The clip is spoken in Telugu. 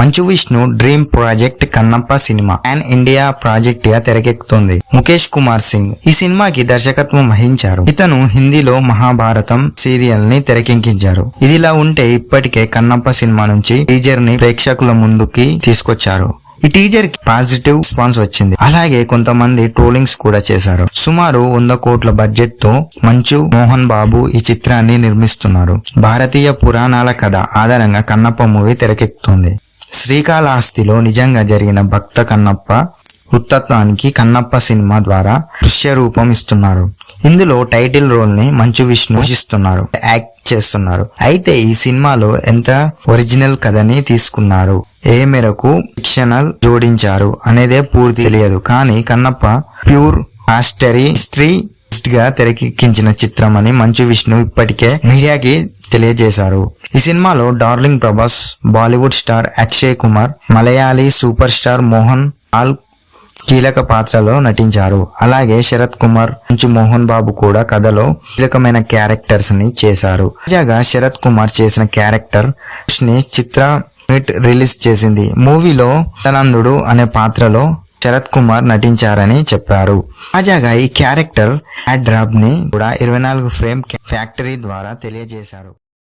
Manchu Vishnu dream project Kannappa cinema pan India project గా తెరకెక్కుతుంది. ముఖేష్ కుమార్ సింగ్ ఈ సినిమాకి దర్శకత్వం వహించారు. ఇతను హిందీలో మహాభారతం సీరియల్ ని తెరకెక్కించారు. ఇదిలా ఉంటే ఇప్పటికే కన్నప్ప సినిమా నుంచి టీజర్ ని ప్రేక్షకుల ముందుకి తీసుకొచ్చారు. ఈ టీజర్ కి పాజిటివ్ రెస్పాన్స్ వచ్చింది. అలాగే కొంతమంది ట్రోలింగ్స్ కూడా చేశారు. సుమారు 100 కోట్ల బడ్జెట్ తో మంచు మోహన్ బాబు ఈ చిత్రాన్ని నిర్మిస్తున్నారు. భారతీయ పురాణాల కథ ఆధారంగా కన్నప్ప మూవీ తెరకెక్కుతుంది. శ్రీకాళహస్తిలో నిజంగా జరిగిన భక్త కన్నప్ప వృత్తత్వానికి కన్నప్ప సినిమా ద్వారా దృశ్య రూపం ఇస్తున్నారు. ఇందులో టైటిల్ రోల్ ని మంచు విష్ణు పోషిస్తున్నారు, యాక్ట్ చేస్తున్నారు. అయితే ఈ సినిమాలో ఎంత ఒరిజినల్ కథని తీసుకున్నారు, ఏ మేరకు ఫిక్షనల్ జోడించారు అనేదే పూర్తి తెలియదు. కానీ కన్నప్ప ప్యూర్ హిస్టరీ గా తెరకెక్కించిన చిత్రం అని మంచు విష్ణు ఇప్పటికే మీడియాకి తెలియజేశారు. ఈ సినిమాలో darling Prabhas, Bollywood star Akshay Kumar, Malayali super star Mohan Lal కీలక పాత్రలో నటించారు. అలాగే శరత్ కుమార్, మంచు మోహన్ బాబు కూడా కథలో కీలకమైన క్యారెక్టర్స్ ని చేశారు. తాజాగా శరత్ కుమార్ చేసిన క్యారెక్టర్ ని చిత్ర రిలీజ్ చేసింది. మూవీలో తనందుడు అనే పాత్రలో శరత్ కుమార్ నటించారని చెప్పారు. తాజాగా ఈ క్యారెక్టర్ యాడ్ డ్రాప్ ని కూడా 24 ఫ్రేమ్ ఫ్యాక్టరీ ద్వారా తెలియజేశారు.